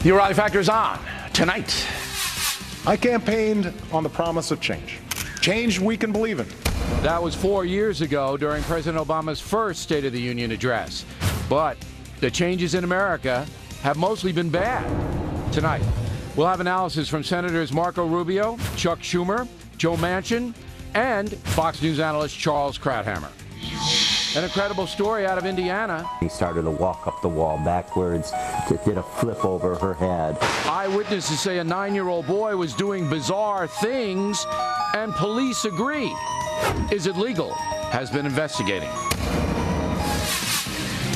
The O'Reilly Factor is on tonight. I campaigned on the promise of change. Change we can believe in. That was 4 years ago during President Obama's first State of the Union address. But the changes in America have mostly been bad. Tonight, we'll have analysis from Senators Marko Rubio, Chuck Schumer, Joe Manchin, and Fox News analyst Charles Krauthammer. An incredible story out of Indiana. He started to walk up the wall backwards, did a flip over her head. Eyewitnesses say a 9-year-old boy was doing bizarre things, and police agree. Is it legal? Has been investigating.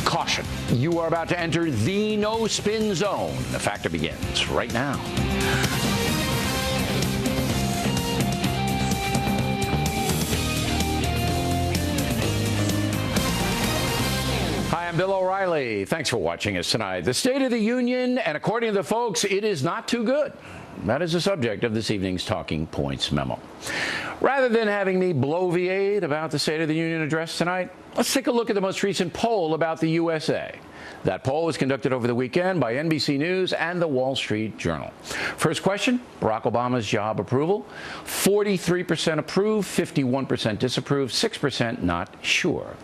Caution. You are about to enter the no-spin zone. The Factor begins right now. Hi, I'm Bill O'Reilly. Thanks for watching us tonight. The State of the Union, and according to the folks, it is not too good. That is the subject of this evening's Talking Points memo. Rather than having me bloviate about the State of the Union address tonight, let's take a look at the most recent poll about the USA. That poll was conducted over the weekend by NBC News and the Wall Street Journal. First question, Barack Obama's job approval. 43% approve, 51% disapprove, 6% not sure.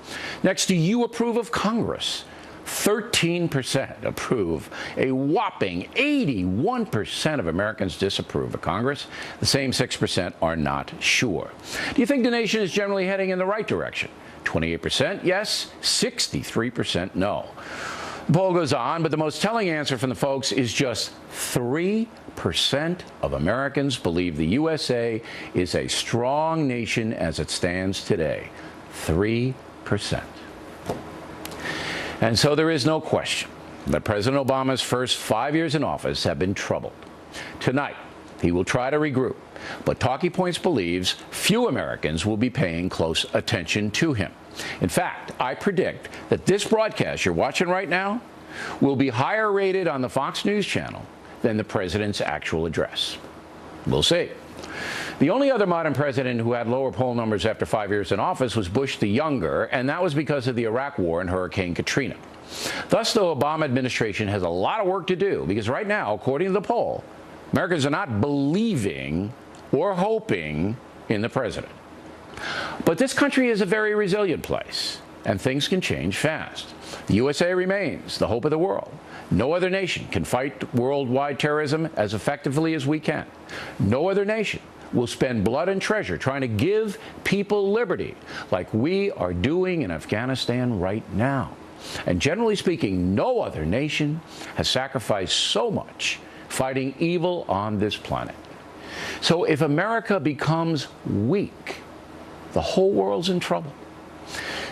Next, do you approve of Congress? 13% approve. A whopping 81% of Americans disapprove of Congress. The same 6% are not sure. Do you think the nation is generally heading in the right direction? 28% yes, 63% no. The poll goes on, but the most telling answer from the folks is just 3% of Americans believe the USA is a strong nation as it stands today. 3%. And so there is no question that President Obama's first 5 years in office have been troubled. Tonight, he will try to regroup, but Talking Points believes few Americans will be paying close attention to him. In fact, I predict that this broadcast you're watching right now will be higher rated on the Fox News channel than the president's actual address. We'll see. The only other modern president who had lower poll numbers after 5 years in office was Bush the Younger, and that was because of the Iraq War and Hurricane Katrina. Thus, the Obama administration has a lot of work to do, because right now, according to the poll, Americans are not believing or hoping in the president. But this country is a very resilient place, and things can change fast. The USA remains the hope of the world. No other nation can fight worldwide terrorism as effectively as we can. No other nation will spend blood and treasure trying to give people liberty like we are doing in Afghanistan right now. And generally speaking, no other nation has sacrificed so much fighting evil on this planet. So if America becomes weak, the whole world's in trouble.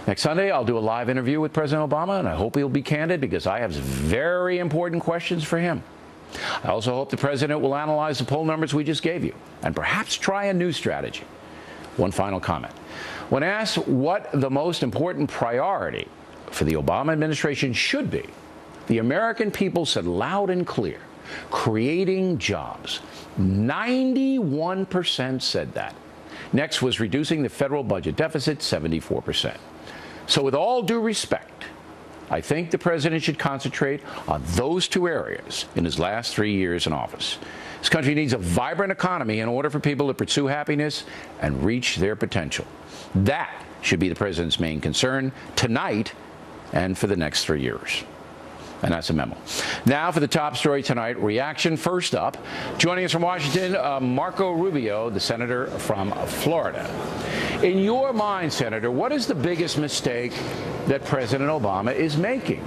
Next Sunday, I'll do a live interview with President Obama, and I hope he'll be candid because I have very important questions for him. I also hope the president will analyze the poll numbers we just gave you and perhaps try a new strategy. One final comment. When asked what the most important priority for the Obama administration should be, the American people said loud and clear, creating jobs. 91% said that. Next was reducing the federal budget deficit, 74%. So with all due respect, I think the president should concentrate on those two areas in his last 3 years in office. This country needs a vibrant economy in order for people to pursue happiness and reach their potential. That should be the president's main concern tonight and for the next 3 years. And that's a memo. Now for the top story tonight, reaction first up. Joining us from Washington, Marko Rubio, the senator from Florida. In your mind, Senator, what is the biggest mistake that President Obama is making?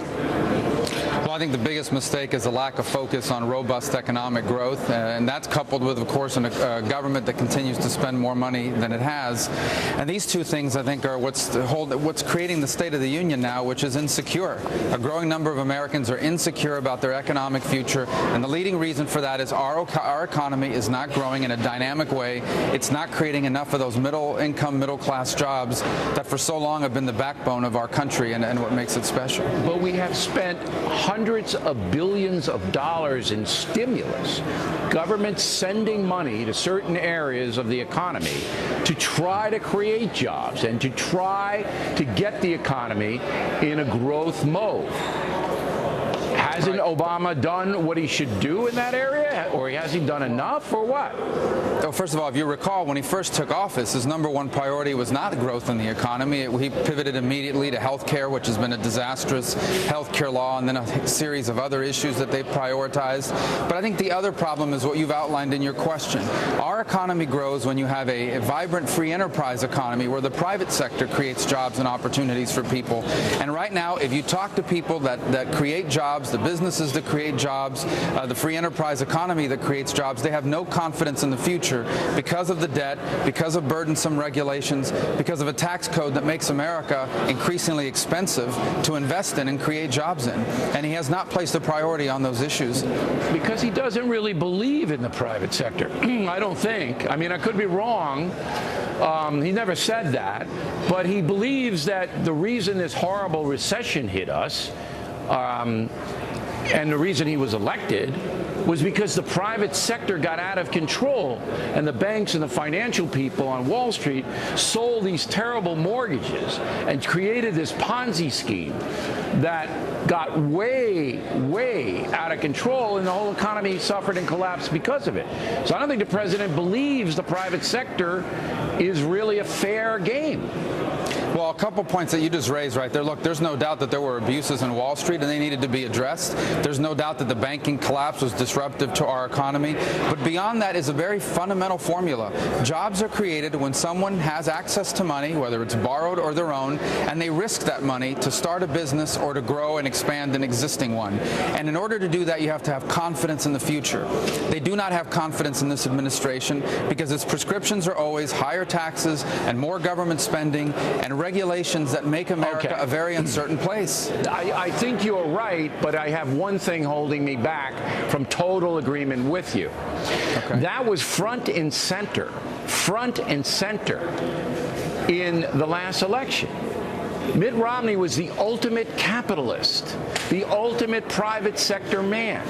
Well, I think the biggest mistake is a lack of focus on robust economic growth, and that's coupled with, of course, a government that continues to spend more money than it has. And these two things, I think, are what's creating the State of the Union now, which is insecure. A growing number of Americans are insecure about their economic future, and the leading reason for that is our economy is not growing in a dynamic way. It's not creating enough of those middle-income, middle-class jobs that for so long have been the backbone of our country and what makes it special. But we have spent hundreds of billions of dollars in stimulus, government sending money to certain areas of the economy to try to create jobs and to try to get the economy in a growth mode. Hasn't Obama done what he should do in that area? Or has he done enough, or what? Well, first of all, if you recall, when he first took office, his #1 priority was not growth in the economy. He pivoted immediately to health care, which has been a disastrous health care law, and then a series of other issues that they prioritized. But I think the other problem is what you've outlined in your question. Our economy grows when you have a vibrant free enterprise economy where the private sector creates jobs and opportunities for people. And right now, if you talk to people that create jobs, the businesses that create jobs, the free enterprise economy that creates jobs, they have no confidence in the future because of the debt, because of burdensome regulations, because of a tax code that makes America increasingly expensive to invest in and create jobs in. And he has not placed a priority on those issues. Because he doesn't really believe in the private sector. I don't think. I mean, I could be wrong. He never said that. But he believes that the reason this horrible recession hit us, and the reason he was elected, was because the private sector got out of control, and the banks and the financial people on Wall Street sold these terrible mortgages and created this Ponzi scheme that got way, way out of control, and the whole economy suffered and collapsed because of it. So I don't think the president believes the private sector is really a fair game. Well, a couple points that you just raised right there. Look, there's no doubt that there were abuses in Wall Street and they needed to be addressed. There's no doubt that the banking collapse was disruptive to our economy. But beyond that is a very fundamental formula. Jobs are created when someone has access to money, whether it's borrowed or their own, and they risk that money to start a business or to grow and expand an existing one. And in order to do that, you have to have confidence in the future. They do not have confidence in this administration because its prescriptions are always higher taxes and more government spending and regulations that make America a very uncertain place. I think you're right, but I have one thing holding me back from total agreement with you. Okay. That was front and center in the last election. Mitt Romney was the ultimate capitalist, the ultimate private sector man.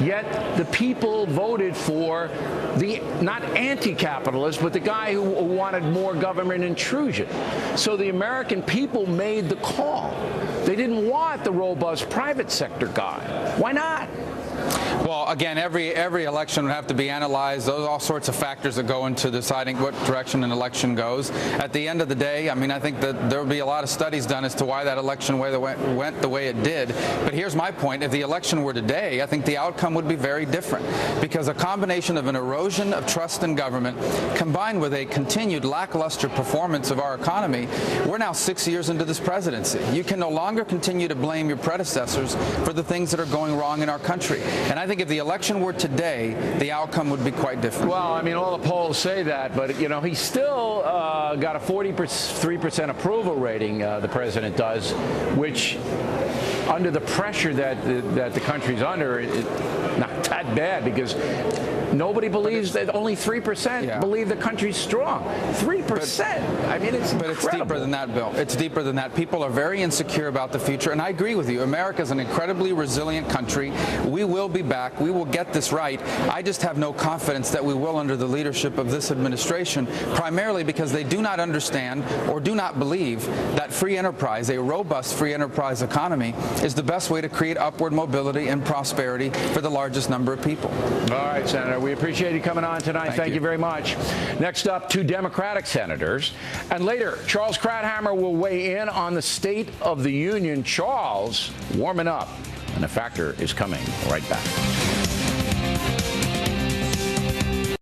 Yet the people voted for the not anti-capitalist, but the guy who wanted more government intrusion. So the American people made the call. They didn't want the robust private sector guy. Why not? Well, again, every election would have to be analyzed. Those are all sorts of factors that go into deciding what direction an election goes. At the end of the day, I mean, I think that there will be a lot of studies done as to why that election went the way it did. But here's my point. If the election were today, I think the outcome would be very different because a combination of an erosion of trust in government combined with a continued lackluster performance of our economy, we're now 6 years into this presidency. You can no longer continue to blame your predecessors for the things that are going wrong in our country. And I think if the election were today, the outcome would be quite different. Well, I mean, all the polls say that, but, you know, he still got a 43% approval rating, the president does, which under the pressure that the country's under, it's not that bad because nobody believes that only 3% believe the country's strong. 3%. I mean, it's incredible. But it's deeper than that, Bill. It's deeper than that. People are very insecure about the future, and I agree with you. America is an incredibly resilient country. We will be back. We will get this right. I just have no confidence that we will under the leadership of this administration, primarily because they do not understand or do not believe that free enterprise, a robust free enterprise economy, is the best way to create upward mobility and prosperity for the largest number of people. All right, Senator. We appreciate you coming on tonight. Thank you very much. Next up, 2 Democratic senators. And later, Charles Krauthammer will weigh in on the State of the Union. Charles warming up. And the Factor is coming right back.